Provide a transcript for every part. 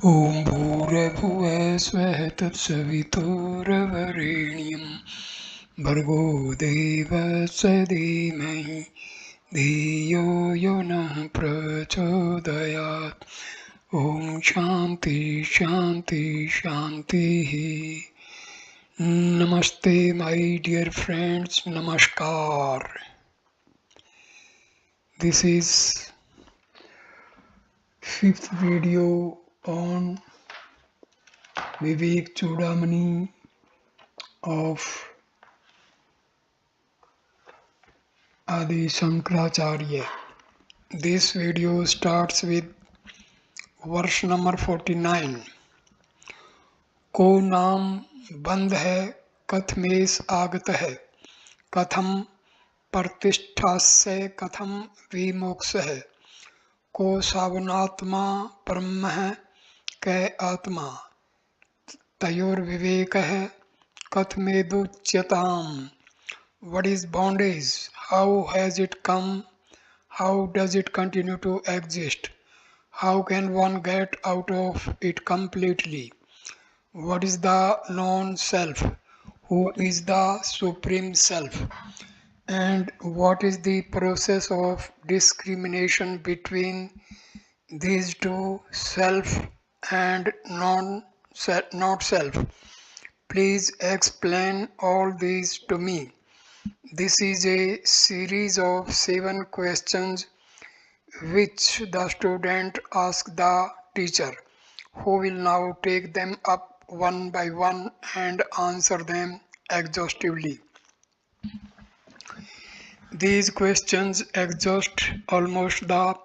ॐ भूर्भुवः स्वः तत्सवितुर्वरेण्यं भर्गो देवस्य धीमहि धियो यो नः प्रचोदयात् ॐ शान्ति शान्ति शान्तिः Namaste my dear friends, Namaskar. This is fifth video on Viveka Chudamani of Adi Sankaracharya. This video starts with verse number 49. को नाम बंद है कथमेश आगत है कथम प्रतिष्ठास्य कथम विमोक्ष है को सावनात्मा ब्रह्म है कै आत्मा तयोर्विवेक है कथमेदुच्यताम what is bondage, how has it come, how does it continue to exist, how can one get out of it completely, what is the non-self, who is the supreme self, and what is the process of discrimination between these two, self and not self. Please explain all these to me. This is a series of 7 questions which the student asks the teacher, who will now take them up one by one and answer them exhaustively. These questions exhaust almost the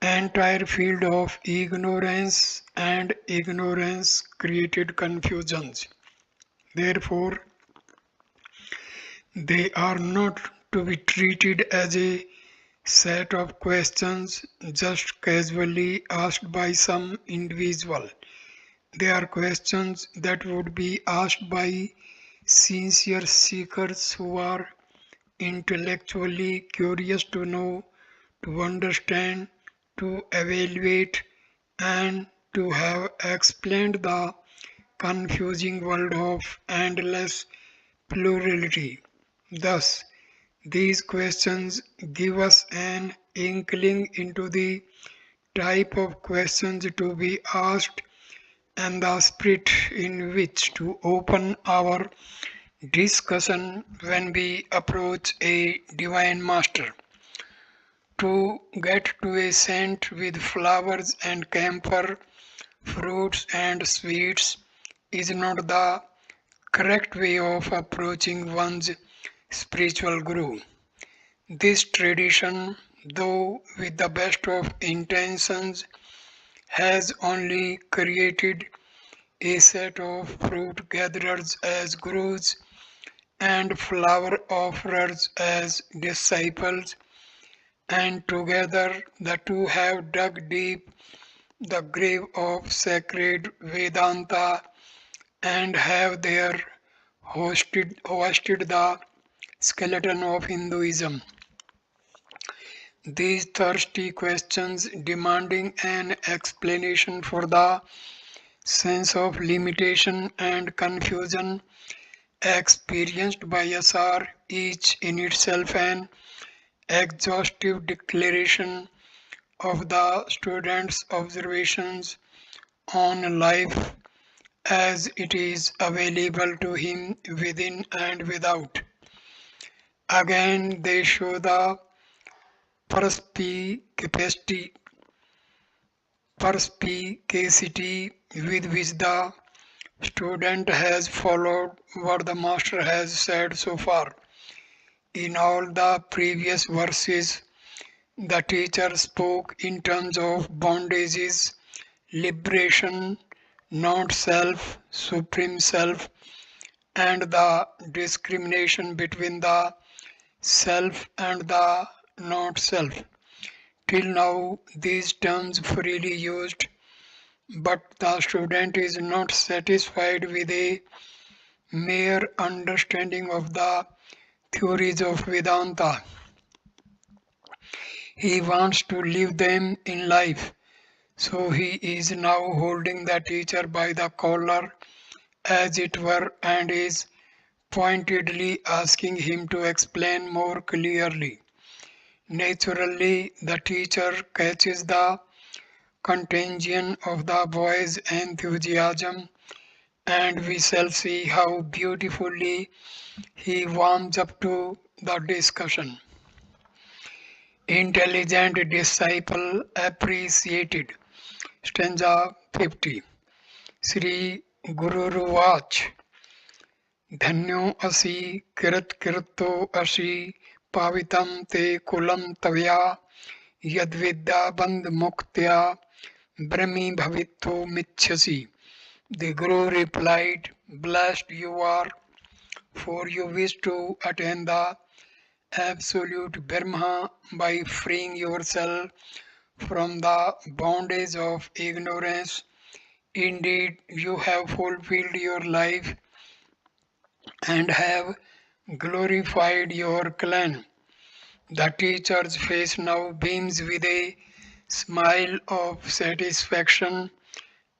entire field of ignorance and ignorance created confusions. Therefore, they are not to be treated as a set of questions just casually asked by some individual. They are questions that would be asked by sincere seekers who are intellectually curious to know, to understand, to evaluate, and to have explained the confusing world of endless plurality. Thus, these questions give us an inkling into the type of questions to be asked and the spirit in which to open our discussion when we approach a divine master. To get to a saint with flowers and camphor, fruits and sweets is not the correct way of approaching one's spiritual guru. This tradition, though with the best of intentions, has only created a set of fruit gatherers as gurus and flower offerers as disciples, and together the two have dug deep the grave of sacred Vedanta and have there hosted the skeleton of Hinduism. These thirsty questions demanding an explanation for the sense of limitation and confusion experienced by us are each in itself an exhaustive declaration of the student's observations on life as it is available to him within and without. Again, they show the perspicacity with which the student has followed what the master has said so far. In all the previous verses, the teacher spoke in terms of bondages, liberation, not self, supreme self, and the discrimination between the self and the not self. Till now, these terms freely used, but the student is not satisfied with a mere understanding of the theories of Vedanta. He wants to live them in life. So he is now holding the teacher by the collar, as it were, and is pointedly asking him to explain more clearly. Naturally, the teacher catches the contagion of the boy's enthusiasm, and we shall see how beautifully he warms up to the discussion. Intelligent disciple appreciated. Stanza 50. Sri Gururuvach. धन्यो असि किरत्किरतो असि पावितं ते कुलं तवया यद्विद्या बन्धमुक्त्या ब्रह्मीभवितुमिच्छसि. The Guru replied, Blessed you are, for you wish to attain the absolute Brahma by freeing yourself from the bondage of ignorance. Indeed, you have fulfilled your life and have glorified your clan. The teacher's face now beams with a smile of satisfaction,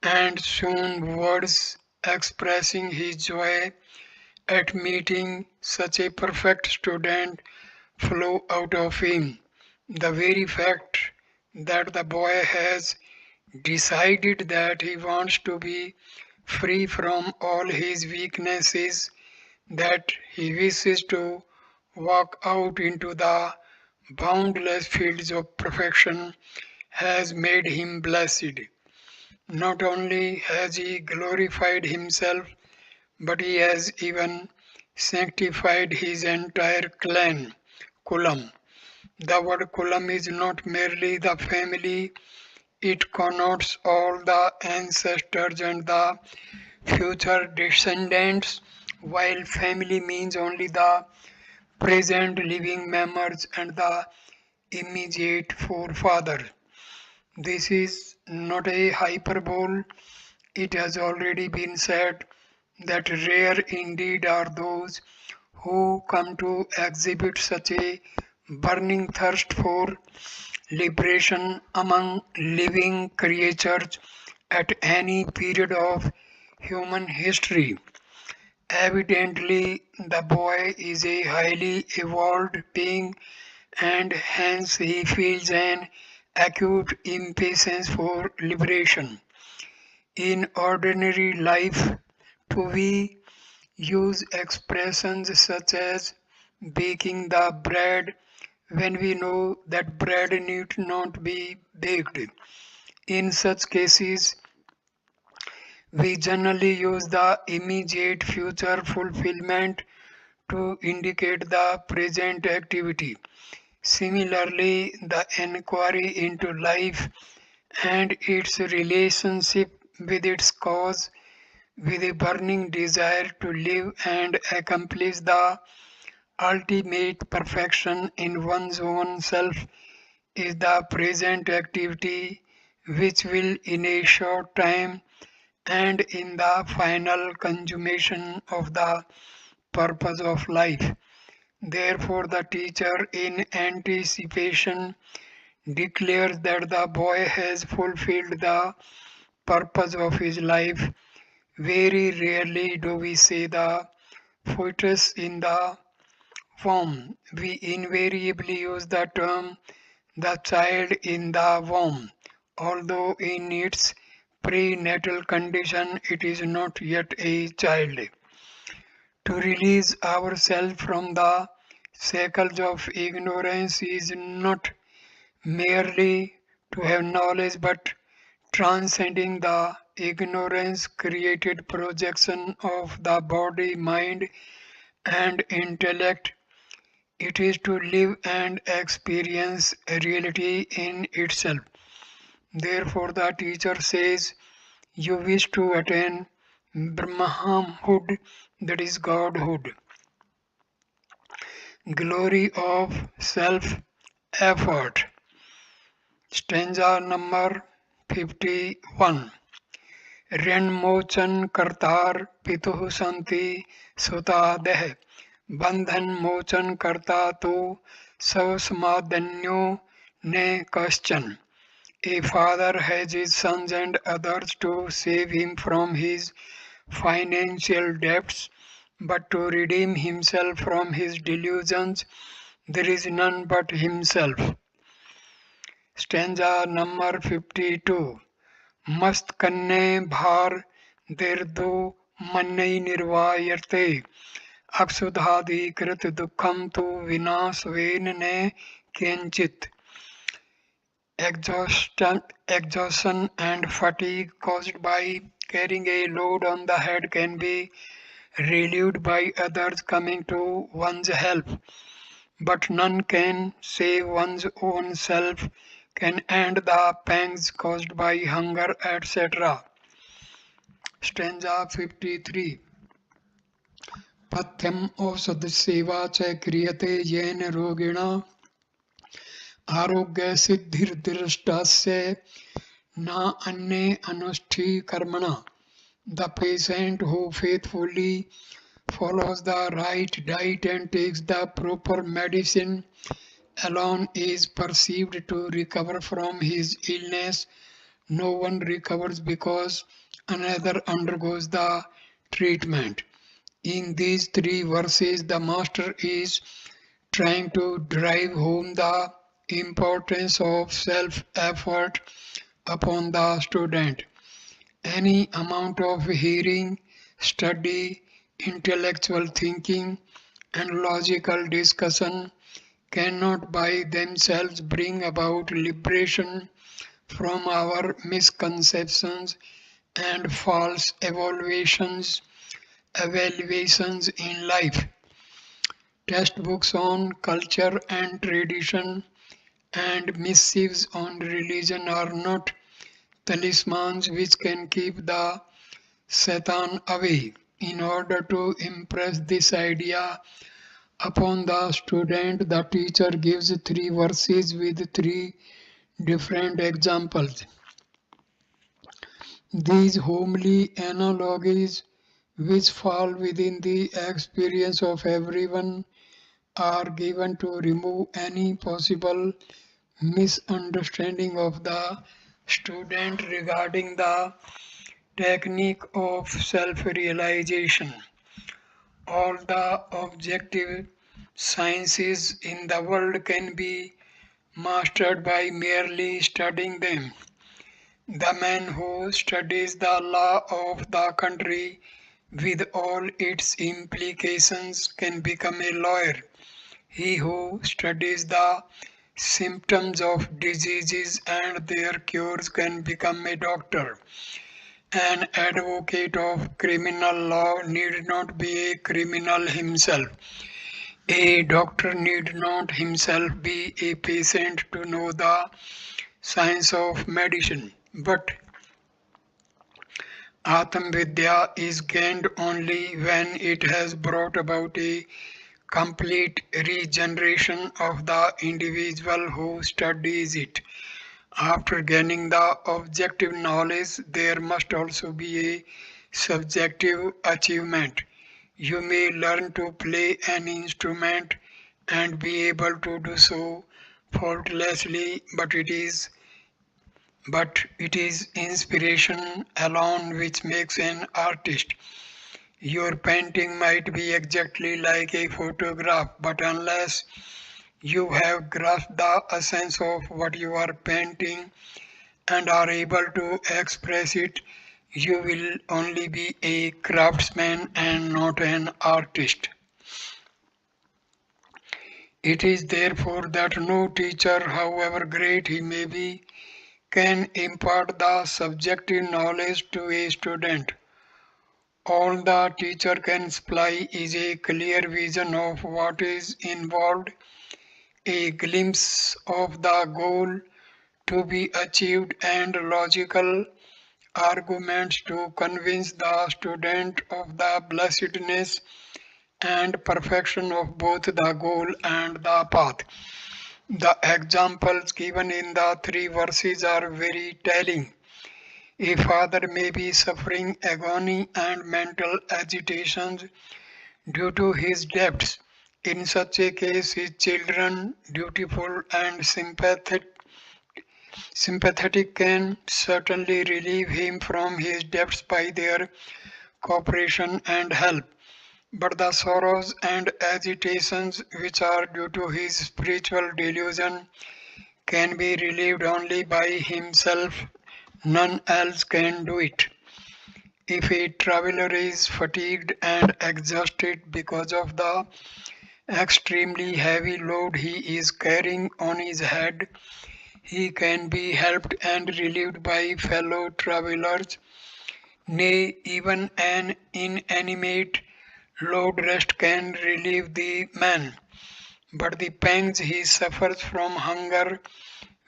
and soon words expressing his joy at meeting such a perfect student flow out of him. The very fact that the boy has decided that he wants to be free from all his weaknesses, that he wishes to walk out into the boundless fields of perfection, has made him blessed. Not only has he glorified himself, but he has even sanctified his entire clan, Kulam. The word Kulam is not merely the family, it connotes all the ancestors and the future descendants, while family means only the present living members and the immediate forefathers. This is not a hyperbole. It has already been said that rare indeed are those who come to exhibit such a burning thirst for liberation among living creatures at any period of human history. Evidently, the boy is a highly evolved being, and hence he feels an acute impatience for liberation. In ordinary life, too, we use expressions such as baking the bread when we know that bread need not be baked. In such cases, we generally use the immediate future fulfillment to indicate the present activity. Similarly, the inquiry into life and its relationship with its cause, with a burning desire to live and accomplish the ultimate perfection in one's own self, is the present activity which will in a short time and in the final consummation of the purpose of life. Therefore, the teacher, in anticipation, declares that the boy has fulfilled the purpose of his life. Very rarely do we say the fetus in the womb. We invariably use the term the child in the womb, although in its prenatal condition it is not yet a child. To release ourselves from the shackles of ignorance is not merely to have knowledge, but transcending the ignorance created projection of the body, mind, and intellect. It is to live and experience reality in itself. Therefore, the teacher says, you wish to attain Brahmahood, that is Godhood. Glory of self effort. Stanza number 51. ऋण मोचन करतार पितुः संति सुता देह बंधन मोचन करता तो सौ समादन्यो ने कश्चन. A father has his sons and others to save him from his financial debts, but to redeem himself from his delusions, there is none but himself. Stanza number 52. Mast kanne bhar derdo mannai nirvayarte Aksudhadikrit dukham tu vinasven ne kenchit. Exhaustion and fatigue caused by carrying a load on the head can be relieved by others coming to one's help, but none can save one's own self, can end the pangs caused by hunger, etc. Stanza 53. पथ्यम औषध सेवा च क्रियते येन रोगिणा आरोग्य सिद्धिर्दृष्टस्य न अन्ये अनुष्ठी कर्मणा. The patient who faithfully follows the right diet and takes the proper medicine alone is perceived to recover from his illness. No one recovers because another undergoes the treatment. In these three verses, the Master is trying to drive home the importance of self-effort upon the student. Any amount of hearing, study, intellectual thinking, and logical discussion cannot by themselves bring about liberation from our misconceptions and false evaluations in life. Textbooks on culture and tradition and missives on religion are not talismans which can keep the Satan away. In order to impress this idea upon the student, the teacher gives three verses with three different examples. These homely analogies, which fall within the experience of everyone, are given to remove any possible misunderstanding of the student regarding the technique of self-realization. All the objective sciences in the world can be mastered by merely studying them. The man who studies the law of the country with all its implications can become a lawyer. He who studies the symptoms of diseases and their cures can become a doctor. An advocate of criminal law need not be a criminal himself. A doctor need not himself be a patient to know the science of medicine. But Atam Vidya is gained only when it has brought about a complete regeneration of the individual who studies it. After gaining the objective knowledge, there must also be a subjective achievement. You may learn to play an instrument and be able to do so faultlessly, but it is inspiration alone which makes an artist. Your painting might be exactly like a photograph, but unless you have grasped the essence of what you are painting and are able to express it, you will only be a craftsman and not an artist. It is therefore that no teacher, however great he may be, can impart the subjective knowledge to a student. All the teacher can supply is a clear vision of what is involved, a glimpse of the goal to be achieved, and logical arguments to convince the student of the blessedness and perfection of both the goal and the path. The examples given in the three verses are very telling. A father may be suffering agony and mental agitations due to his debts. In such a case, his children, dutiful and sympathetic, Sympathetic can certainly relieve him from his debts by their cooperation and help, but the sorrows and agitations which are due to his spiritual delusion can be relieved only by himself. None else can do it. If a traveler is fatigued and exhausted because of the extremely heavy load he is carrying on his head, he can be helped and relieved by fellow travelers. Nay, even an inanimate load rest can relieve the man. But the pangs he suffers from hunger,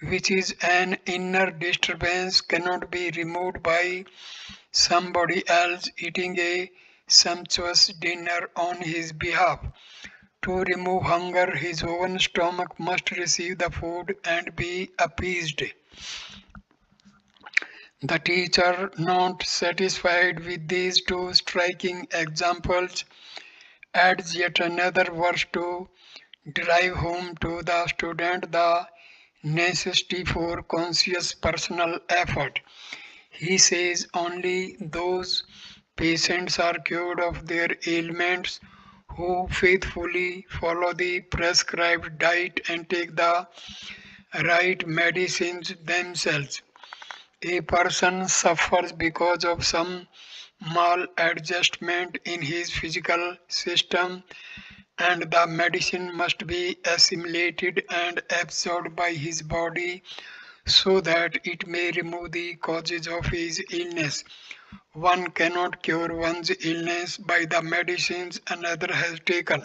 which is an inner disturbance, cannot be removed by somebody else eating a sumptuous dinner on his behalf. To remove hunger, his own stomach must receive the food and be appeased. The teacher, not satisfied with these two striking examples, adds yet another verse to drive home to the student the necessity for conscious personal effort. He says only those patients are cured of their ailments who faithfully follow the prescribed diet and take the right medicines themselves. A person suffers because of some maladjustment in his physical system, and the medicine must be assimilated and absorbed by his body so that it may remove the causes of his illness. One cannot cure one's illness by the medicines another has taken.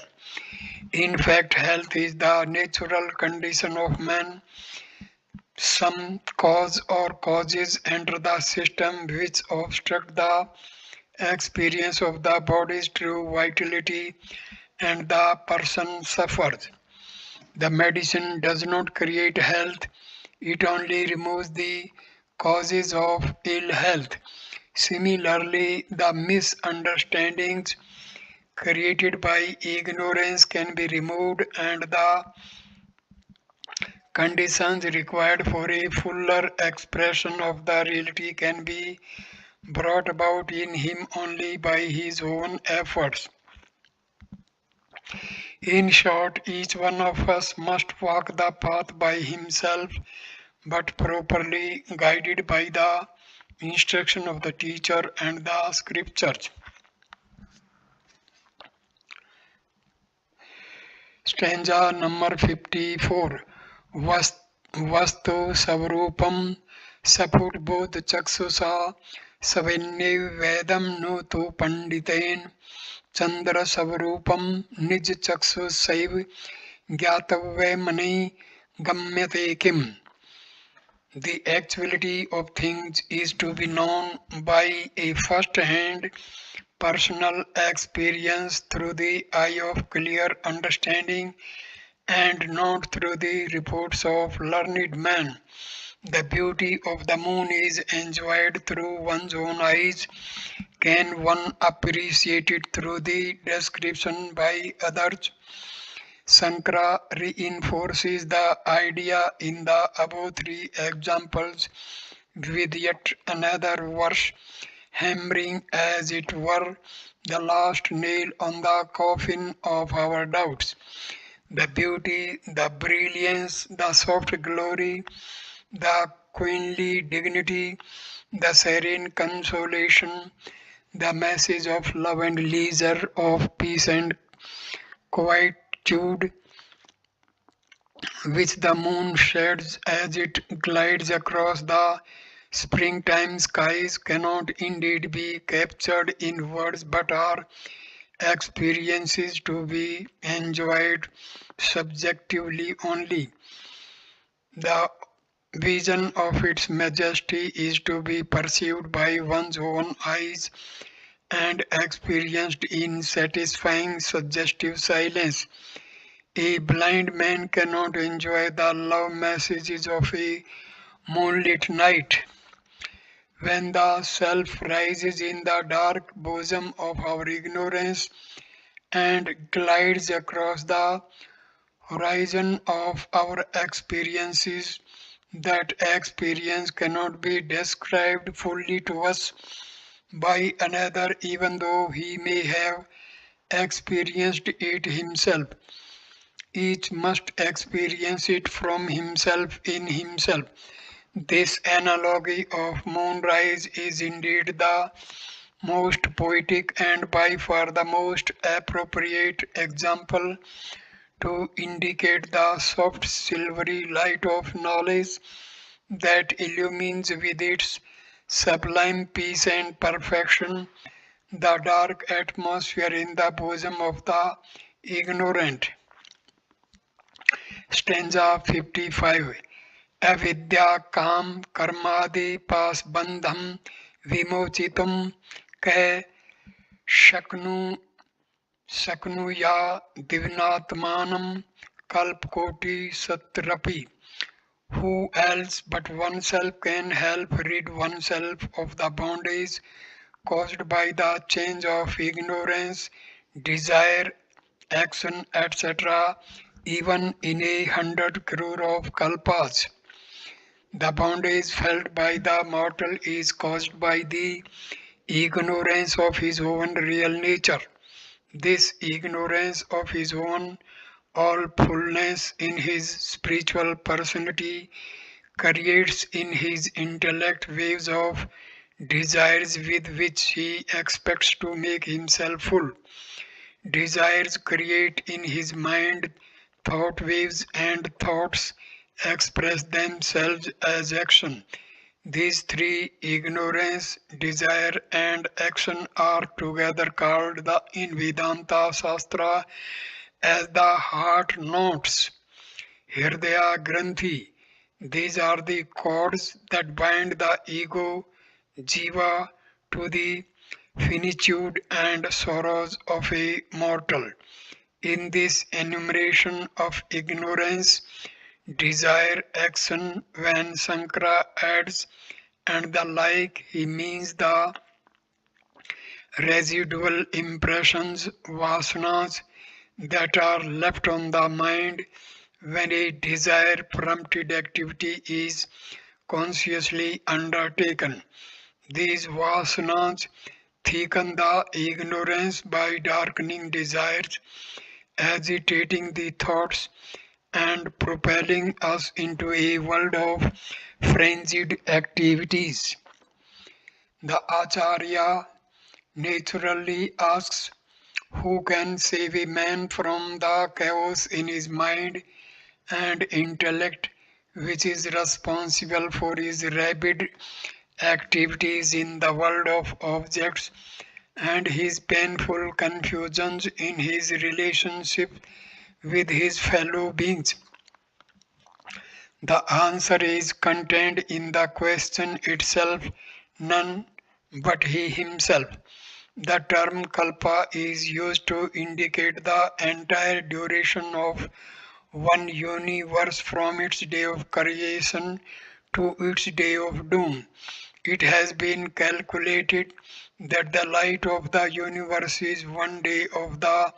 In fact, health is the natural condition of man. Some cause or causes enter the system which obstruct the experience of the body's true vitality, and the person suffers. The medicine does not create health, it only removes the causes of ill health. Similarly, the misunderstandings created by ignorance can be removed, and the conditions required for a fuller expression of the reality can be brought about in him only by his own efforts. In short, each one of us must walk the path by himself, but properly guided by the instruction of the teacher and the scriptures. Stanza number 54. Vastu Savrupam Saputbodh Chaksusa Savinne Vedam Nu Tu Panditen Chandra Savrupam Nij Chaksu Saiv Gyatavve Mani Gamyate Kim. The actuality of things is to be known by a first-hand personal experience through the eye of clear understanding and not through the reports of learned men. The beauty of the moon is enjoyed through one's own eyes. Can one appreciate it through the description by others? Sankara reinforces the idea in the above three examples with yet another verse, hammering as it were the last nail on the coffin of our doubts. The beauty, the brilliance, the soft glory, the queenly dignity, the serene consolation, the message of love and leisure, of peace and quietude, which the moon sheds as it glides across the springtime skies, cannot indeed be captured in words but are experiences to be enjoyed subjectively only. The vision of its majesty is to be perceived by one's own eyes and experienced in satisfying suggestive silence. A blind man cannot enjoy the love messages of a moonlit night. When the self rises in the dark bosom of our ignorance and glides across the horizon of our experiences, That experience cannot be described fully to us by another, even though he may have experienced it himself. Each must experience it from himself in himself. This analogy of moonrise is indeed the most poetic and by far the most appropriate example to indicate the soft silvery light of knowledge that illumines with its sublime peace and perfection the dark atmosphere in the bosom of the ignorant. Stanza 55. Avidya kam karmadi pasbandham vimochitum ke shaknu Saknuya Divnatmanam Kalpkoti Satrapi. Who else but oneself can help rid oneself of the bondage caused by the change of ignorance, desire, action, etc., even in 100 crore of kalpas? The bondage felt by the mortal is caused by the ignorance of his own real nature. This ignorance of his own all fullness in his spiritual personality creates in his intellect waves of desires with which he expects to make himself full. Desires create in his mind thought waves, and thoughts express themselves as action. These three, ignorance, desire, and action, are together called in Vedanta Shastra as the heart knots. Hirdaya Granthi. These are the cords that bind the ego, jiva, to the finitude and sorrows of a mortal. In this enumeration of ignorance, desire, action, when Sankara adds and the like, he means the residual impressions, vasanas, that are left on the mind when a desire prompted activity is consciously undertaken. These vasanas thicken the ignorance by darkening desires, agitating the thoughts, and propelling us into a world of frenzied activities. The Acharya naturally asks, who can save a man from the chaos in his mind and intellect which is responsible for his rabid activities in the world of objects and his painful confusions in his relationship with his fellow beings? The answer is contained in the question itself, none but he himself. The term kalpa is used to indicate the entire duration of one universe from its day of creation to its day of doom. It has been calculated that the light of the universe is one day of the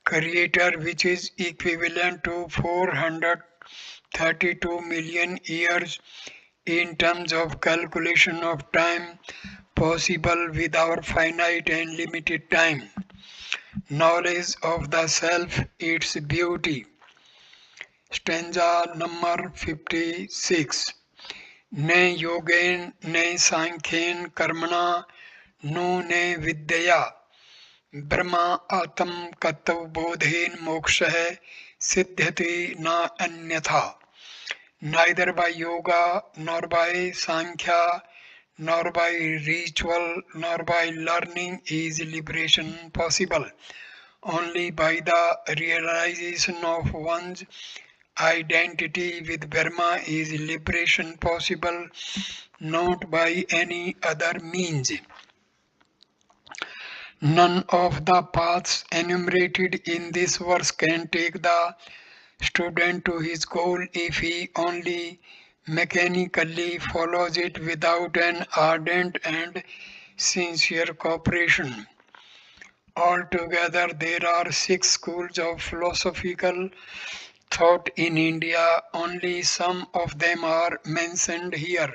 Creator, which is equivalent to 432 million years in terms of calculation of time possible with our finite and limited time. Knowledge of the self, its beauty. Stanza number 56. Ne yogen ne sankhen karmana no ne vidyaya Brahma atam katav bodhen moksha siddhati na anyatha. Neither by yoga, nor by sankhya, nor by ritual, nor by learning is liberation possible. Only by the realization of one's identity with Brahma is liberation possible, not by any other means. None of the paths enumerated in this verse can take the student to his goal if he only mechanically follows it without an ardent and sincere cooperation. Altogether, there are 6 schools of philosophical thought in India, only some of them are mentioned here.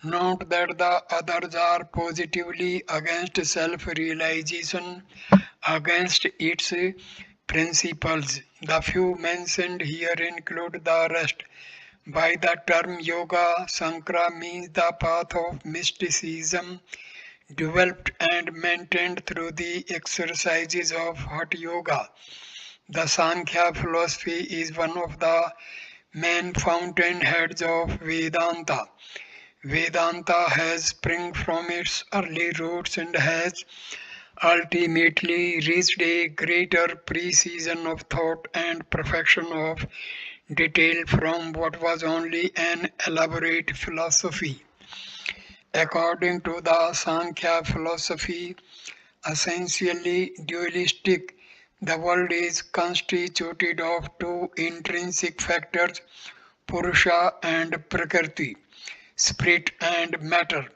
Note that the others are positively against self realization, against its principles. The few mentioned here include the rest. By the term yoga, Sankara means the path of mysticism developed and maintained through the exercises of Hatha Yoga. The Sankhya philosophy is one of the main fountainheads of Vedanta. Vedanta has sprung from its early roots and has ultimately reached a greater precision of thought and perfection of detail from what was only an elaborate philosophy. According to the Sankhya philosophy, essentially dualistic, the world is constituted of two intrinsic factors, Purusha and Prakriti, spirit and matter.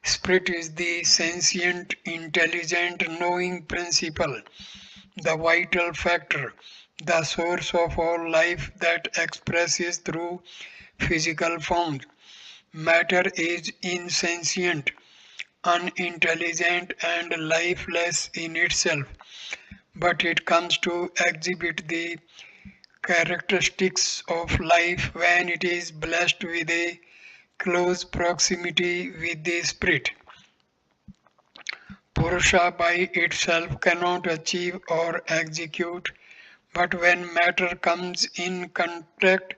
Spirit is the sentient, intelligent, knowing principle, the vital factor, the source of all life that expresses through physical forms. Matter is insentient, unintelligent, and lifeless in itself, but it comes to exhibit the characteristics of life when it is blessed with a close proximity with the spirit. Purusha by itself cannot achieve or execute, but when matter comes in contact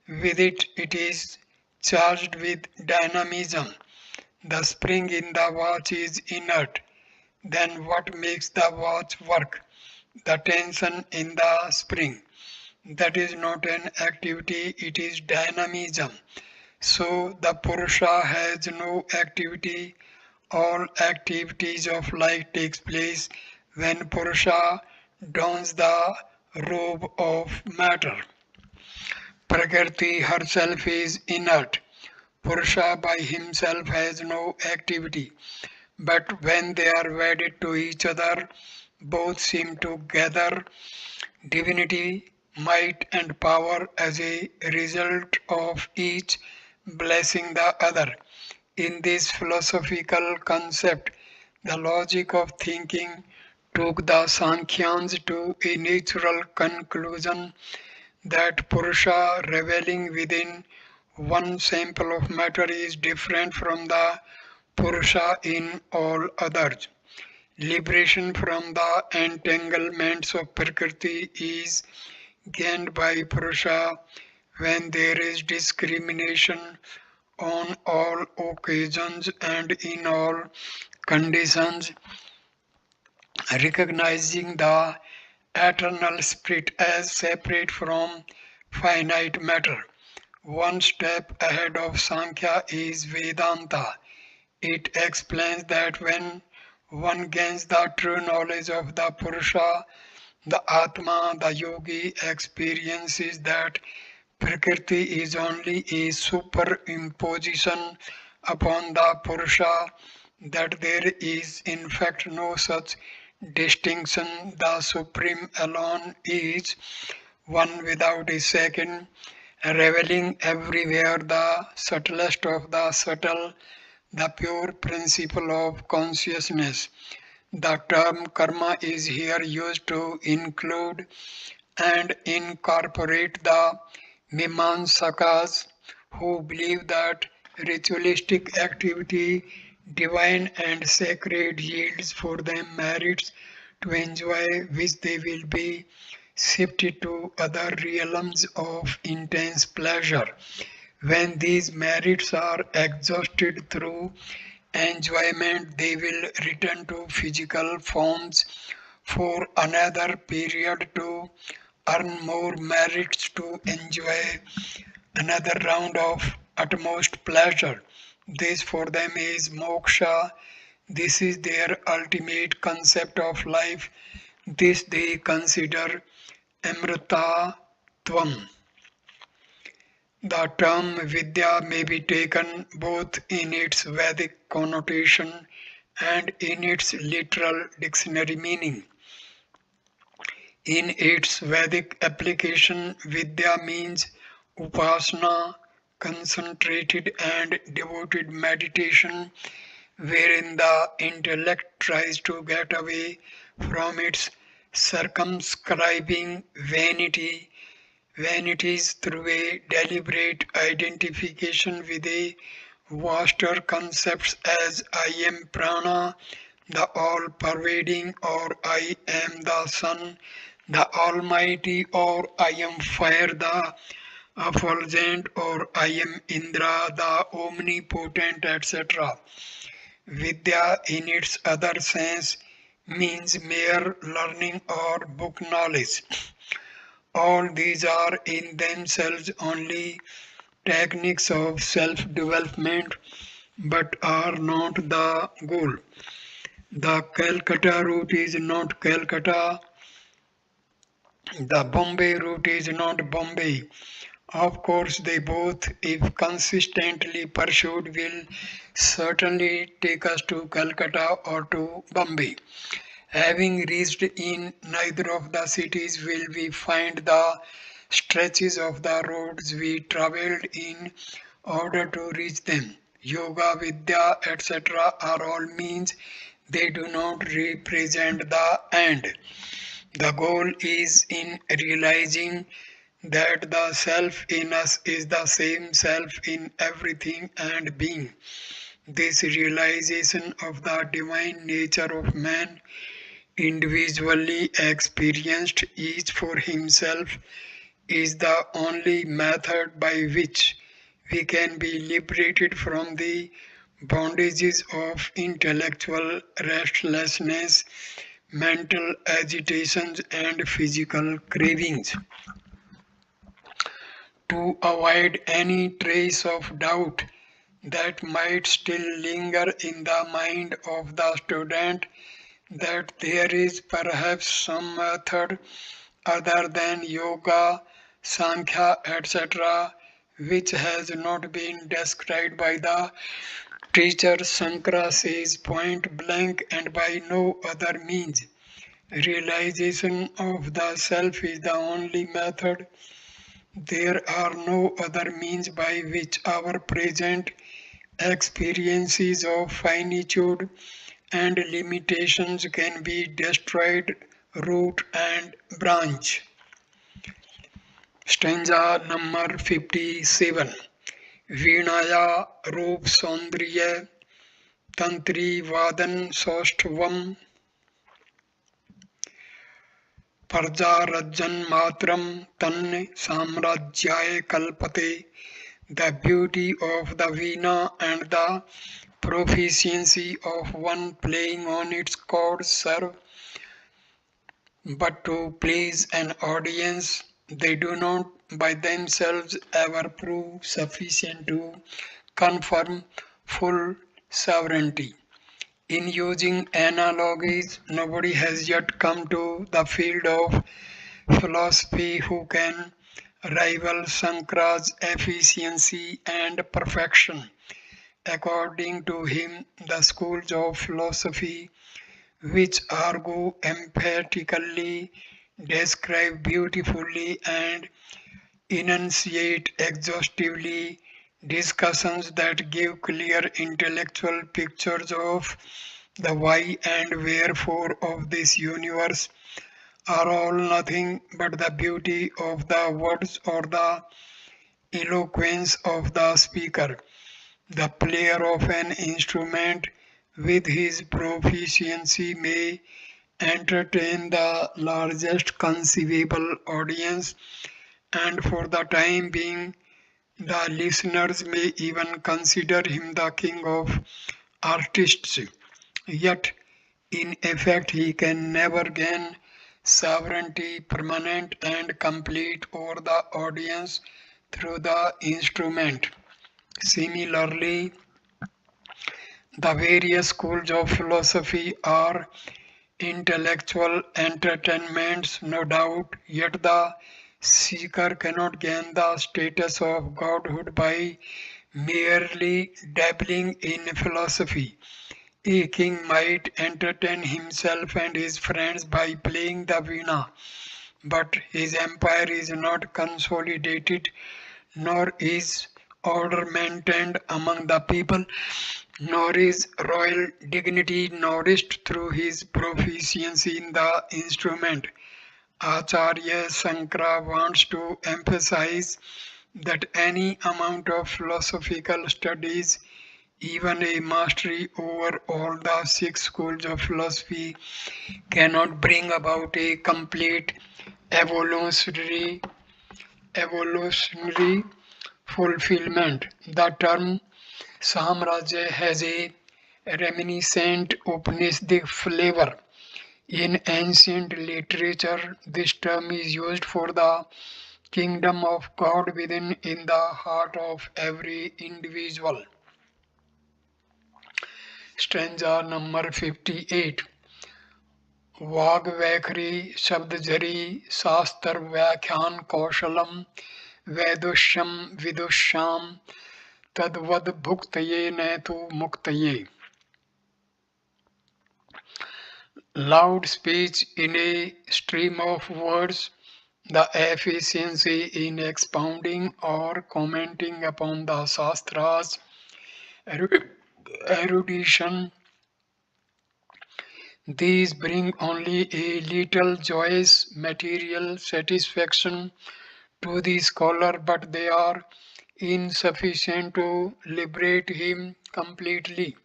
with it, it is charged with dynamism. The spring in the watch is inert. Then what makes the watch work? The tension in the spring. That is not an activity, it is dynamism. So the Purusha has no activity. All activities of life takes place when Purusha dons the robe of matter. Prakriti herself is inert. Purusha by himself has no activity. But when they are wedded to each other, both seem to gather divinity, might, and power as a result of each blessing the other. In this philosophical concept, the logic of thinking took the Sankhyans to a natural conclusion that Purusha reveling within one sample of matter is different from the Purusha in all others. Liberation from the entanglements of Prakriti is gained by Purusha when there is discrimination on all occasions and in all conditions, recognizing the eternal spirit as separate from finite matter. One step ahead of Sankhya is Vedanta. It explains that when one gains the true knowledge of the Purusha, the Atma, the yogi experiences that Prakriti is only a superimposition upon the Purusha, that there is in fact no such distinction. The Supreme alone is one without a second, revealing everywhere the subtlest of the subtle, the pure principle of consciousness. The term karma is here used to include and incorporate the Mimamsakas who believe that ritualistic activity, divine and sacred, yields for them merits to enjoy which they will be shifted to other realms of intense pleasure. When these merits are exhausted through enjoyment, they will return to physical forms for another period to earn more merits to enjoy another round of utmost pleasure. This for them is moksha. This is their ultimate concept of life. This they consider amrita tvam. The term Vidya may be taken both in its Vedic connotation and in its literal dictionary meaning. In its Vedic application, Vidya means upasana, concentrated and devoted meditation, wherein the intellect tries to get away from its circumscribing vanities through a deliberate identification with a vaster concepts as I am prana, the all-pervading, or I am the sun, the almighty, or I am fire, the effulgent, or I am Indra, the omnipotent, etc. Vidya, in its other sense, means mere learning or book knowledge. All these are in themselves only techniques of self-development but are not the goal. The Calcutta route is not Calcutta, the Bombay route is not Bombay. Of course, they both, if consistently pursued, will certainly take us to Calcutta or to Bombay. Having reached in neither of the cities will we find the stretches of the roads we travelled in order to reach them. Yoga, Vidya, etc. are all means, they do not represent the end. The goal is in realizing that the self in us is the same self in everything and being. This realization of the divine nature of man, individually experienced each for himself, is the only method by which we can be liberated from the bondages of intellectual restlessness, mental agitations, and physical cravings. To avoid any trace of doubt that might still linger in the mind of the student, that there is perhaps some method other than yoga, sankhya, etc., which has not been described by the teacher, Sankara says point blank and by no other means. Realization of the self is the only method. There are no other means by which our present experiences of finitude and limitations can be destroyed root and branch. Stanza number 57. Vinaya Roop Saundriya Tantri Vadan Saustvam Parjarajan Matram Tan Samrajyaye Kalpate. The beauty of the veena and the proficiency of one playing on its chords serve but to please an audience. They do not by themselves ever prove sufficient to confirm full sovereignty. In using analogies, nobody has yet come to the field of philosophy who can rival Sankara's efficiency and perfection. According to him, the schools of philosophy which argue emphatically, describe beautifully, and enunciate exhaustively discussions that give clear intellectual pictures of the why and wherefore of this universe are all nothing but the beauty of the words or the eloquence of the speaker. The player of an instrument with his proficiency may entertain the largest conceivable audience, and for the time being, the listeners may even consider him the king of artists. Yet, in effect, he can never gain sovereignty permanent and complete over the audience through the instrument. Similarly, the various schools of philosophy are intellectual entertainments, no doubt, yet the seeker cannot gain the status of godhood by merely dabbling in philosophy. A king might entertain himself and his friends by playing the veena, but his empire is not consolidated, nor is order maintained among the people, nor is royal dignity nourished through his proficiency in the instrument. Acharya Sankara wants to emphasize that any amount of philosophical studies, even a mastery over all the six schools of philosophy, cannot bring about a complete evolutionary evolutionary fulfillment. The term Samrajya has a reminiscent Upanishadic flavor. In ancient literature, this term is used for the kingdom of God within in the heart of every individual. Stanza number 58. वाग वैखरी शब्द झरी शास्त्र व्याख्यान कौशलम वैदुष्यम विदुष्याम तद्वद भुक्तये न तो मुक्तये. Loud speech in a stream of words, the efficiency in expounding or commenting upon the Shastras, erudition, these bring only a little joyous material satisfaction to the scholar, but they are insufficient to liberate him completely.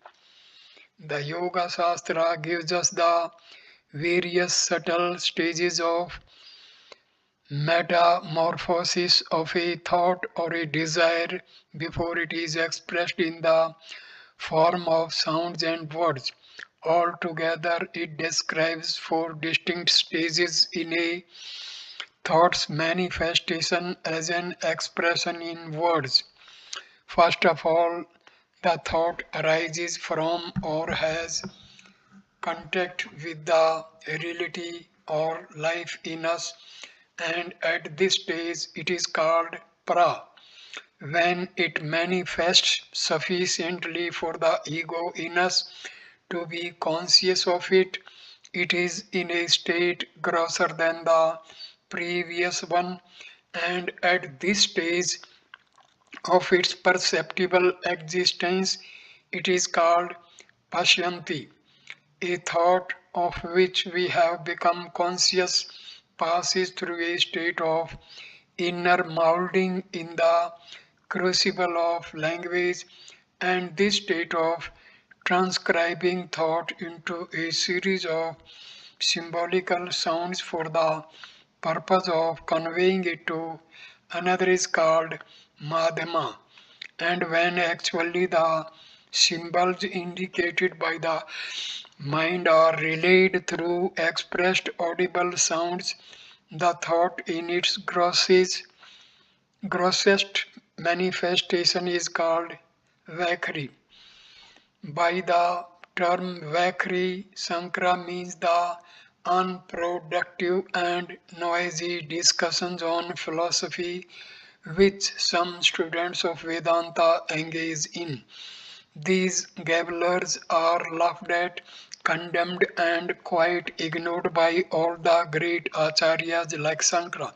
The Yoga Shastra gives us the various subtle stages of metamorphosis of a thought or a desire before it is expressed in the form of sounds and words. Altogether, it describes four distinct stages in a thought's manifestation as an expression in words. First of all, the thought arises from or has contact with the reality or life in us, and at this stage it is called pra. When it manifests sufficiently for the ego in us to be conscious of it, it is in a state grosser than the previous one, and at this stage of its perceptible existence, it is called Pashyanti. A thought of which we have become conscious passes through a state of inner moulding in the crucible of language, and this state of transcribing thought into a series of symbolical sounds for the purpose of conveying it to another is called madhyama. And when actually the symbols indicated by the mind are relayed through expressed audible sounds, the thought in its grossest manifestation is called vakri. By the term vakri, Sankara means the unproductive and noisy discussions on philosophy which some students of Vedanta engage in. These gabblers are laughed at, condemned, and quite ignored by all the great acharyas like Sankara.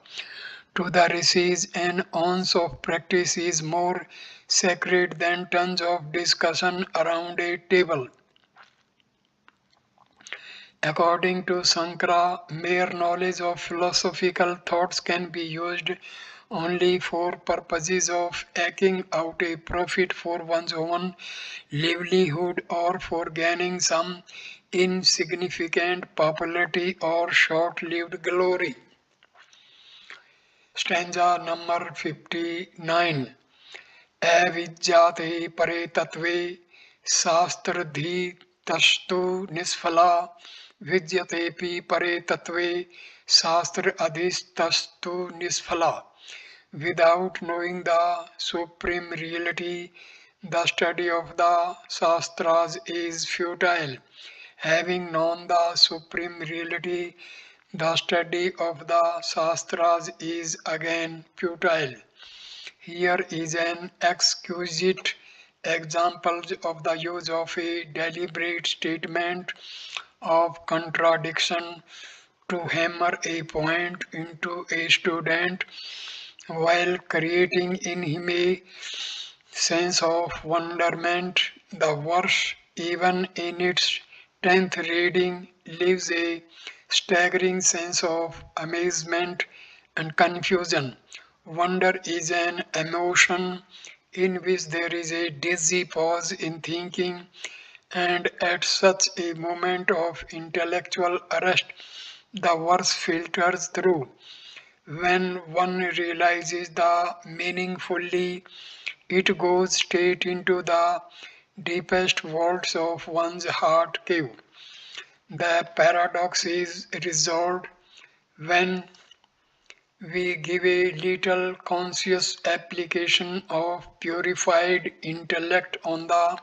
To the rishis, an ounce of practice is more sacred than tons of discussion around a table. According to Sankara, mere knowledge of philosophical thoughts can be used only for purposes of eking out a profit for one's own livelihood or for gaining some insignificant popularity or short-lived glory. Stanza number 59. Avidyate pare tatve शास्त्रधी तस्तु निष्फला विद्यतेपि परे तत्वे शास्त्र अधिस्तस्तु निष्फला. Without knowing the supreme reality, the study of the Shastras is futile. Having known the supreme reality, the study of the Shastras is again futile. Here is an exquisite example of the use of a deliberate statement of contradiction to hammer a point into a student while creating in him a sense of wonderment. The verse, even in its 10th reading, leaves a staggering sense of amazement and confusion. Wonder is an emotion in which there is a dizzy pause in thinking, and at such a moment of intellectual arrest, the verse filters through. When one realizes the meaning fully, it goes straight into the deepest vaults of one's heart cave. The paradox is resolved when we give a little conscious application of purified intellect on the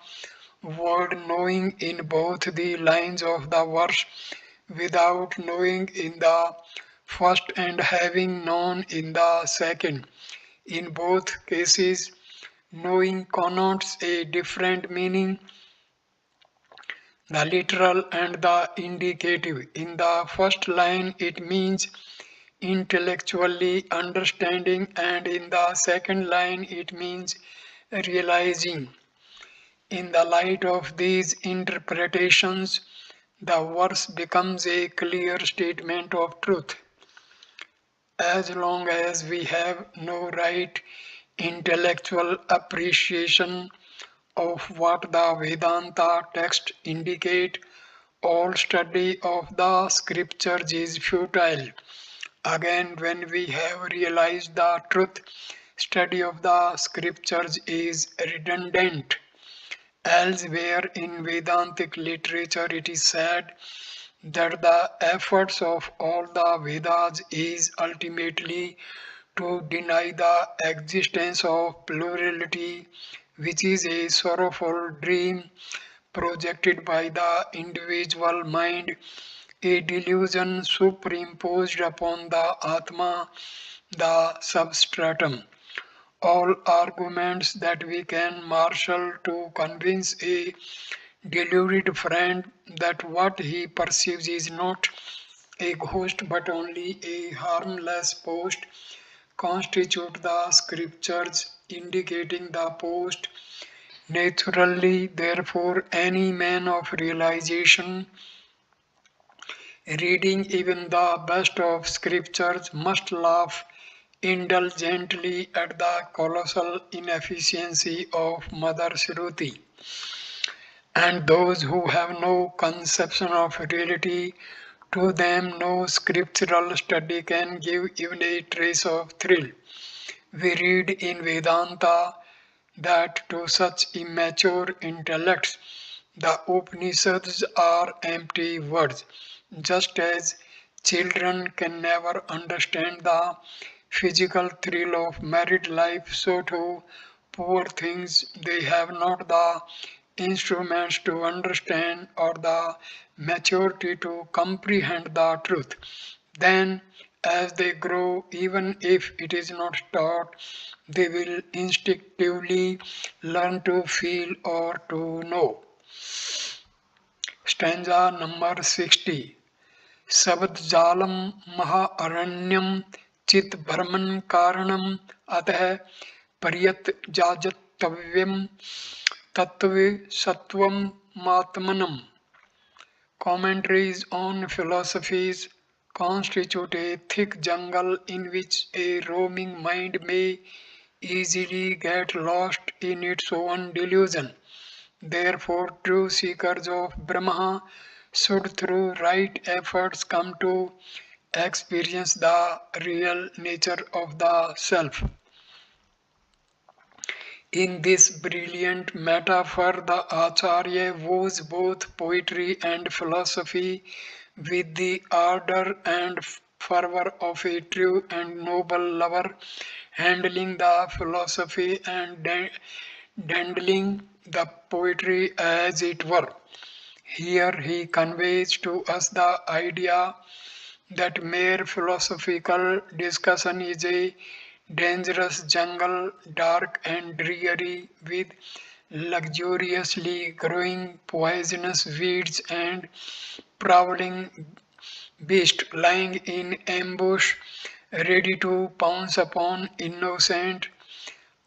word, knowing in both the lines of the verse without knowing in the first and having known in the second. In both cases, knowing connotes a different meaning, the literal and the indicative. In the first line, it means intellectually understanding, and in the second line, it means realizing. In the light of these interpretations, the verse becomes a clear statement of truth. As long as we have no right intellectual appreciation of what the Vedanta text indicate, all study of the scriptures is futile. Again, when we have realized the truth, study of the scriptures is redundant. Elsewhere in Vedantic literature, it is said that the efforts of all the Vedas is ultimately to deny the existence of plurality, which is a sorrowful dream projected by the individual mind, a delusion superimposed upon the Atma, the substratum. All arguments that we can marshal to convince a deluded friend that what he perceives is not a ghost but only a harmless post constitute the scriptures indicating the post. Naturally, therefore, any man of realization reading even the best of scriptures must laugh indulgently at the colossal inefficiency of Mother Shruti. And those who have no conception of reality, to them no scriptural study can give even a trace of thrill. We read in Vedanta that to such immature intellects, the Upanishads are empty words, just as children can never understand the physical thrill of married life, so too, poor things, they have not the instruments to understand or the maturity to comprehend the truth. Then, as they grow, even if it is not taught, they will instinctively learn to feel or to know. Stanza number 60. शब्दजालं महाअरण्यं चित्भ्रमन् कारणम् अतः पर्यतजाजतव्यं तत्त्वसत्त्वमात्मनम्. Commentaries on philosophies constitute a thick jungle in which a roaming mind may easily get lost in its own delusion. Therefore, true seekers of Brahma should, through right efforts, come to experience the real nature of the self. In this brilliant metaphor, the Acharya woos both poetry and philosophy with the ardor and fervor of a true and noble lover, handling the philosophy and dandling the poetry as it were. Here he conveys to us the idea that mere philosophical discussion is a dangerous jungle, dark and dreary, with luxuriously growing poisonous weeds and prowling beast lying in ambush, ready to pounce upon innocent,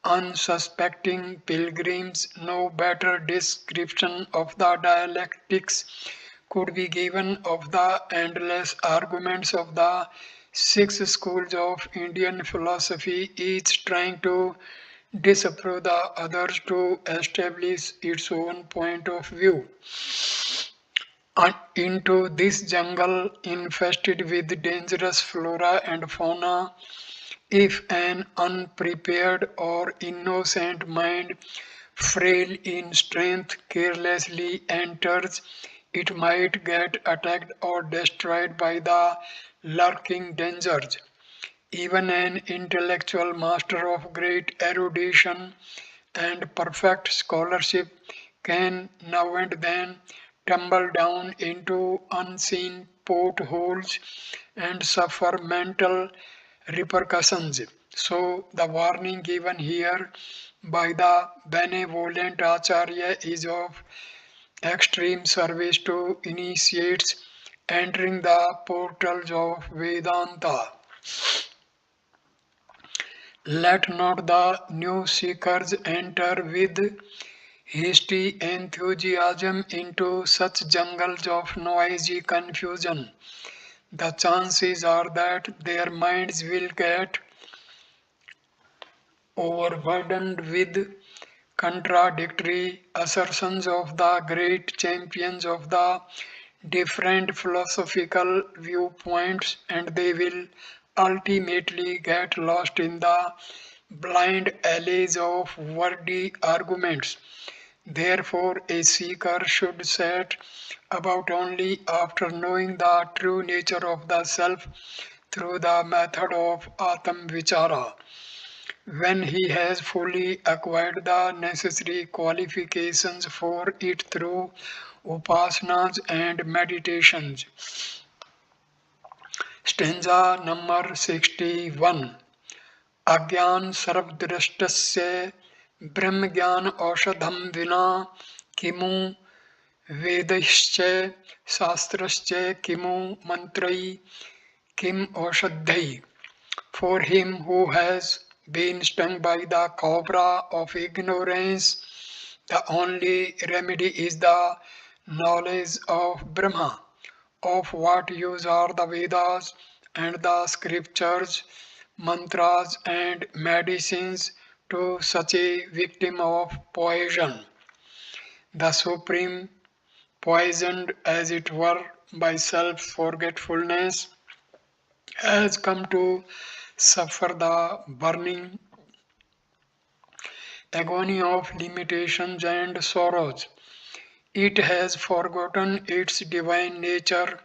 unsuspecting pilgrims. No better description of the dialectics could be given of the endless arguments of the six schools of Indian philosophy, each trying to disapprove the others to establish its own point of view. Into this jungle infested with dangerous flora and fauna, if an unprepared or innocent mind, frail in strength, carelessly enters, it might get attacked or destroyed by the lurking dangers. Even an intellectual master of great erudition and perfect scholarship can now and then tumble down into unseen potholes and suffer mental repercussions. So, the warning given here by the benevolent Acharya is of extreme service to initiates entering the portals of Vedanta. Let not the new seekers enter with hasty enthusiasm into such jungles of noisy confusion. The chances are that their minds will get overburdened with contradictory assertions of the great champions of the different philosophical viewpoints, and they will ultimately get lost in the blind alleys of wordy arguments. Therefore, a seeker should set about only after knowing the true nature of the self through the method of Atam Vichara. When he has fully acquired the necessary qualifications for it through upasanas and meditations. Stanza number 61. अज्ञान सर्वदृष्टस्य ब्रह्मज्ञान औषधं विना किमु वेदैश्च शास्त्रश्च किमु मंत्रै किम औषधै. For him who has been stung by the cobra of ignorance, the only remedy is the knowledge of Brahma. Of what use are the Vedas and the scriptures, mantras and medicines to such a victim of poison? The Supreme, poisoned as it were by self forgetfulness, has come to suffer the burning agony of limitations and sorrows. It has forgotten its divine nature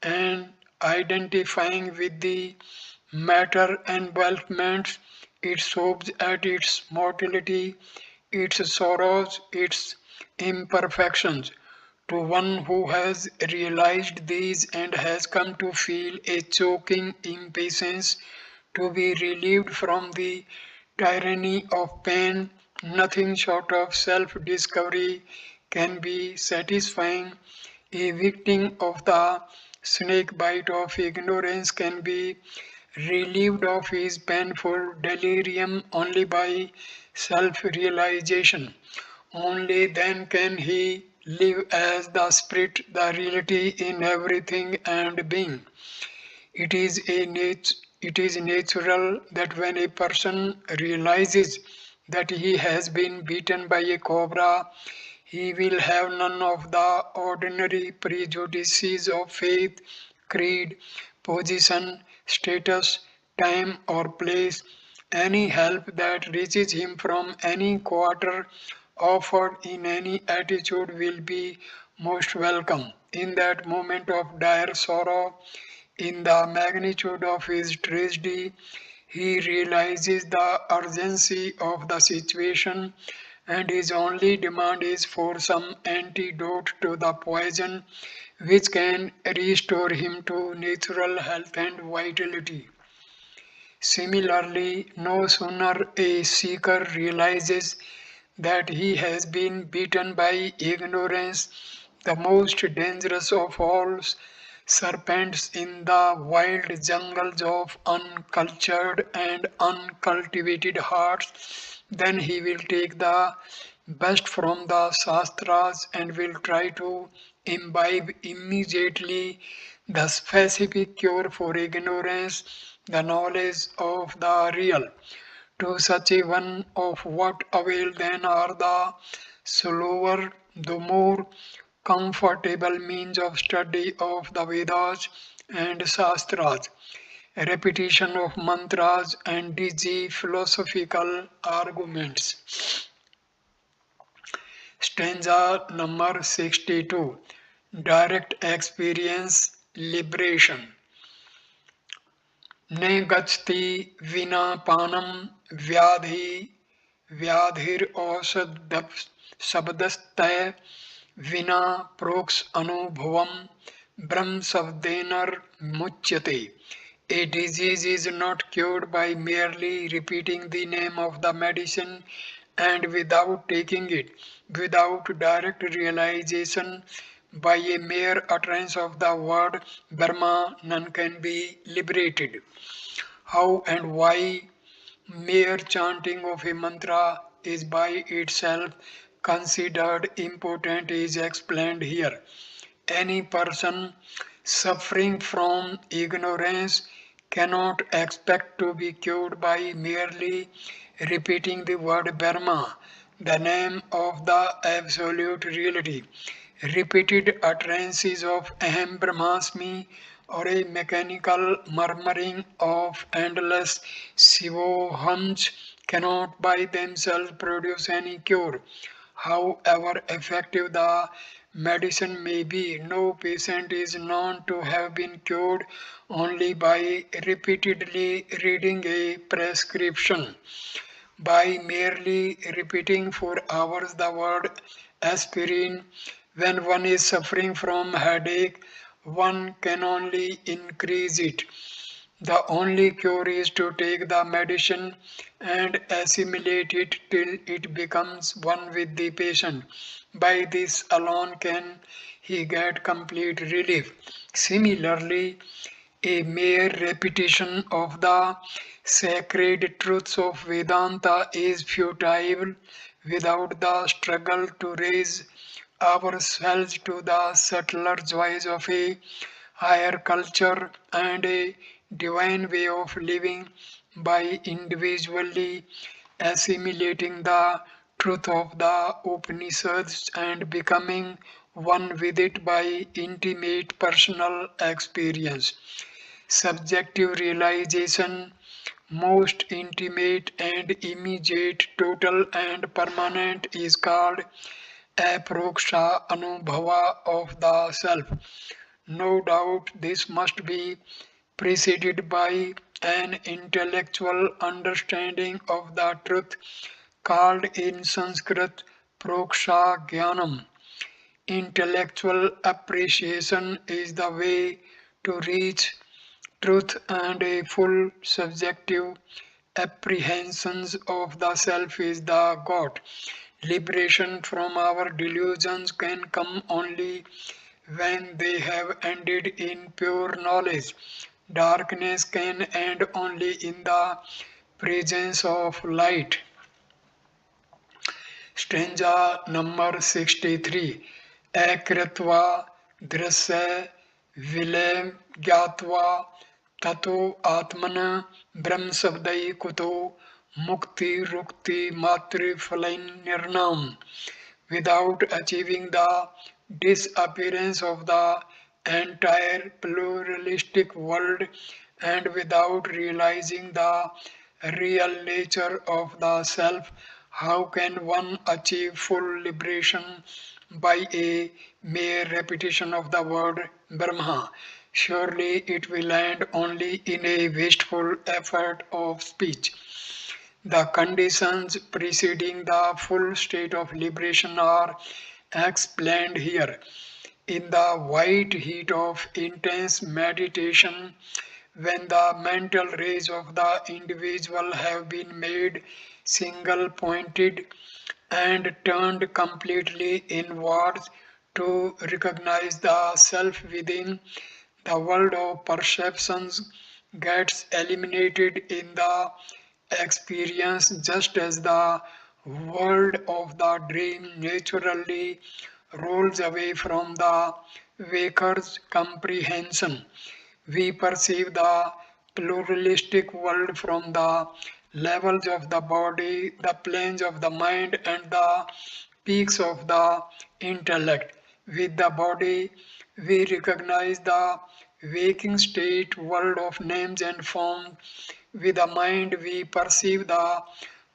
and identifying with the matter envelopments, it sobs at its mortality, its sorrows, its imperfections. To one who has realized these and has come to feel a choking impatience to be relieved from the tyranny of pain, nothing short of self discovery can be satisfying. A victim of the snake bite of ignorance can be relieved of his painful delirium only by self realization. Only then can he live as the spirit, the reality in everything and being. It is natural that when a person realizes that he has been beaten by a cobra, he will have none of the ordinary prejudices of faith, creed, position, status, time, or place. Any help that reaches him from any quarter, offered in any attitude, will be most welcome. In that moment of dire sorrow, in the magnitude of his tragedy, he realizes the urgency of the situation, and his only demand is for some antidote to the poison which can restore him to natural health and vitality. Similarly, no sooner a seeker realizes that he has been beaten by ignorance, the most dangerous of all serpents in the wild jungles of uncultured and uncultivated hearts, then he will take the best from the Shastras and will try to imbibe immediately the specific cure for ignorance, the knowledge of the real. To such a one of what avail then are the slower, the more comfortable means of study of the Vedas and Shastras, repetition of mantras and dizzy philosophical arguments. Stanza number 62. Direct experience liberation. Ne gachti vina panam vyadhi व्याधिर औषध शब्दस्तय विना प्रोक्ष अनुभवम ब्रह्म शब्देनर मुच्यते. A disease is not cured by merely repeating the name of the medicine and without taking it, without direct realization. By a mere utterance of the word Brahma, none can be liberated. How and why mere chanting of a mantra is by itself considered important is explained here. Any person suffering from ignorance cannot expect to be cured by merely repeating the word Brahma, the name of the absolute reality. Repeated utterances of Aham Brahmasmi or a mechanical murmuring of endless Shivohams cannot by themselves produce any cure. However effective the medicine may be, no patient is known to have been cured only by repeatedly reading a prescription. By merely repeating for hours the word aspirin when one is suffering from headache, one can only increase it. The only cure is to take the medicine and assimilate it till it becomes one with the patient. By this alone can he get complete relief. Similarly, a mere repetition of the sacred truths of Vedanta is futile without the struggle to raise ourselves to the subtler joys of a higher culture and a divine way of living by individually assimilating the truth of the Upanishads and becoming one with it by intimate personal experience. Subjective realization, most intimate and immediate, total and permanent, is called aproksha anubhava of the self. No doubt this must be preceded by an intellectual understanding of the truth called in Sanskrit proksha jnanam. Intellectual appreciation is the way to reach truth and a full subjective apprehensions of the self is the God. Liberation from our delusions can come only when they have ended in pure knowledge. Darkness can end only in the presence of light. Stanza number 63. Ekritva drasya vilem gyatva tato atmana brahm sabdai kuto mukti rukti matri phalain nirnam. Without achieving the disappearance of the entire pluralistic world and without realizing the real nature of the self, how can one achieve full liberation by a mere repetition of the word Brahma? Surely it will end only in a wasteful effort of speech. The conditions preceding the full state of liberation are explained here. In the white heat of intense meditation, when the mental rays of the individual have been made single pointed and turned completely inwards to recognize the self within, The world of perceptions gets eliminated in the experience just as the world of the dream naturally rolls away from the waker's comprehension. We perceive the pluralistic world from the levels of the body, the planes of the mind, and the peaks of the intellect. With the body, we recognize the waking state world of names and forms. With the mind, we perceive the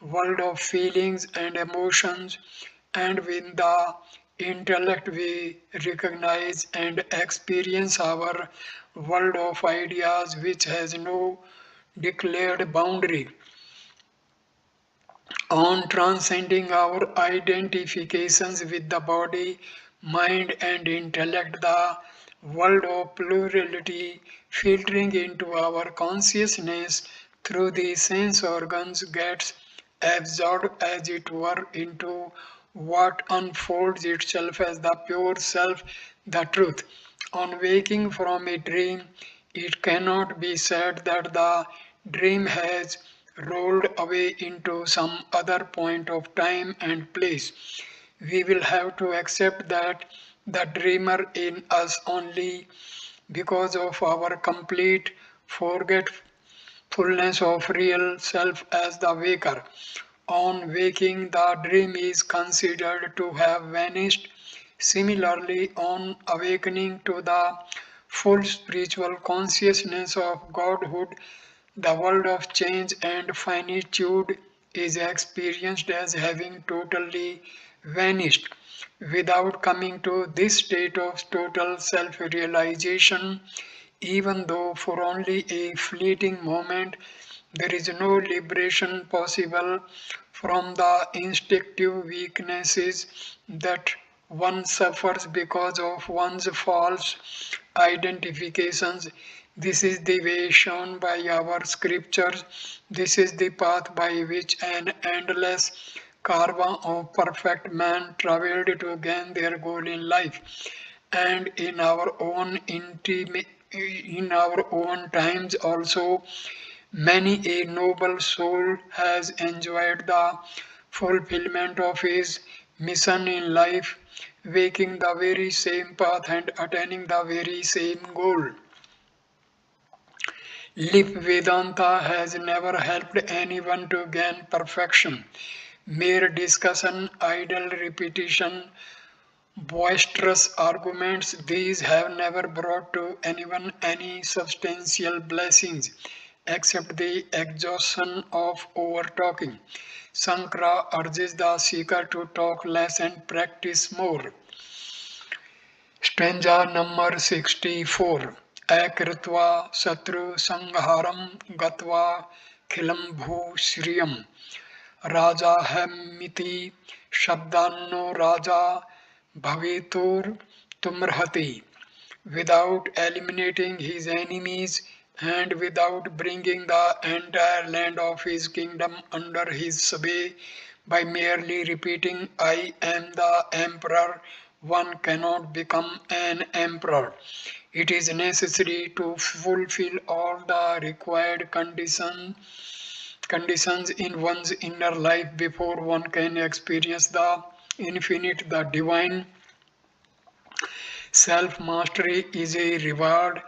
world of feelings and emotions, and with the intellect, we recognize and experience our world of ideas which has no declared boundary. On transcending our identifications with the body, mind, and intellect, the world of plurality filtering into our consciousness through the sense organs gets absorbed as it were into what unfolds itself as the pure self, the truth. On waking from a dream, it cannot be said that the dream has rolled away into some other point of time and place. We will have to accept that the dreamer in us only because of our complete forgetfulness of real self as the waker. On waking, the dream is considered to have vanished. Similarly, on awakening to the full spiritual consciousness of Godhood, the world of change and finitude is experienced as having totally vanished. Without coming to this state of total self realization, even though for only a fleeting moment, there is no liberation possible from the instinctive weaknesses that one suffers because of one's false identifications. This is the way shown by our scriptures. This is the path by which an endless caravan of perfect men traveled to gain their goal in life. And in our own times also, many a noble soul has enjoyed the fulfillment of his mission in life, waking the very same path and attaining the very same goal. Lip Vedanta has never helped anyone to gain perfection. Mere discussion, idle repetition, boisterous arguments, these have never brought to anyone any substantial blessings except the exhaustion of over talking. Sankara urges the seeker to talk less and practice more. Stanza number 64. Akritva Satru Sangharam Gatva Khilam Bhu Shriyam Raja Hamiti Shabdanno Raja Bhavetur Tumrhati. Without eliminating his enemies and without bringing the entire land of his kingdom under his sway, by merely repeating, I am the emperor, one cannot become an emperor. It is necessary to fulfill all the required conditions in one's inner life before one can experience the infinite, the divine. Self mastery is a reward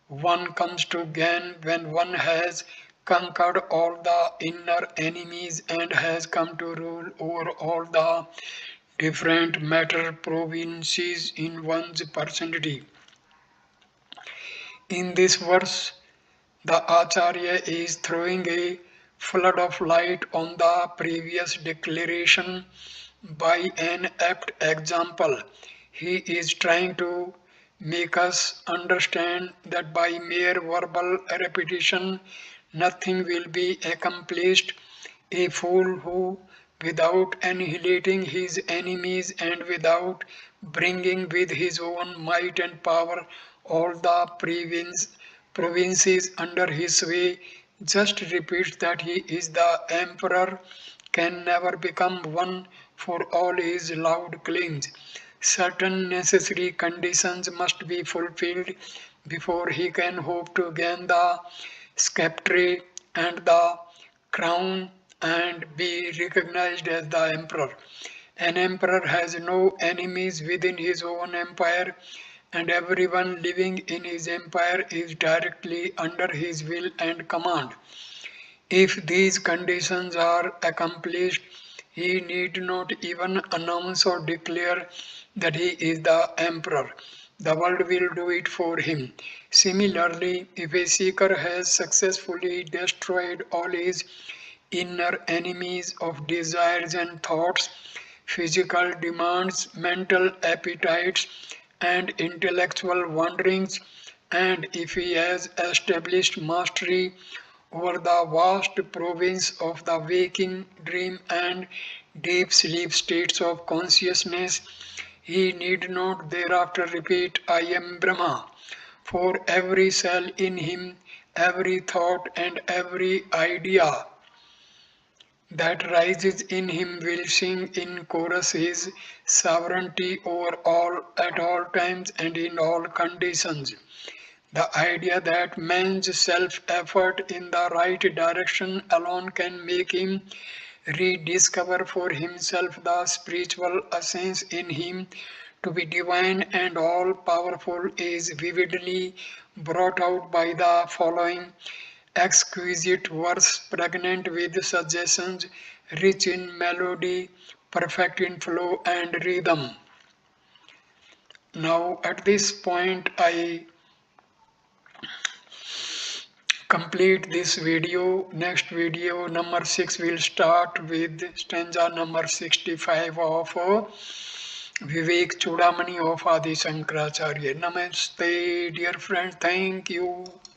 one comes to gain when one has conquered all the inner enemies and has come to rule over all the different matter provinces in one's personality. In this verse, the Acharya is throwing a flood of light on the previous declaration by an apt example. He is trying to make us understand that by mere verbal repetition, nothing will be accomplished. A fool who, without annihilating his enemies and without bringing with his own might and power all the provinces under his sway, just repeats that he is the emperor, can never become one for all his loud claims. Certain necessary conditions must be fulfilled before he can hope to gain the sceptre and the crown and be recognized as the emperor. An emperor has no enemies within his own empire, and everyone living in his empire is directly under his will and command. If these conditions are accomplished, he need not even announce or declare that he is the emperor. The world will do it for him. Similarly, if a seeker has successfully destroyed all his inner enemies of desires and thoughts, physical demands, mental appetites, and intellectual wanderings, and if he has established mastery over the vast province of the waking, dream, and deep sleep states of consciousness, he need not thereafter repeat, I am Brahma, for every cell in him, every thought, and every idea that rises in him will sing in chorus his sovereignty over all at all times and in all conditions. The idea that man's self effort in the right direction alone can make him rediscover for himself the spiritual essence in him to be divine and all powerful is vividly brought out by the following exquisite verse pregnant with suggestions, rich in melody, perfect in flow and rhythm. Now, at this point, I complete this video. Next video number 6 will start with stanza number 65 of Vivek Chudamani of Adi Sankaracharya. Namaste, dear friends. Thank you.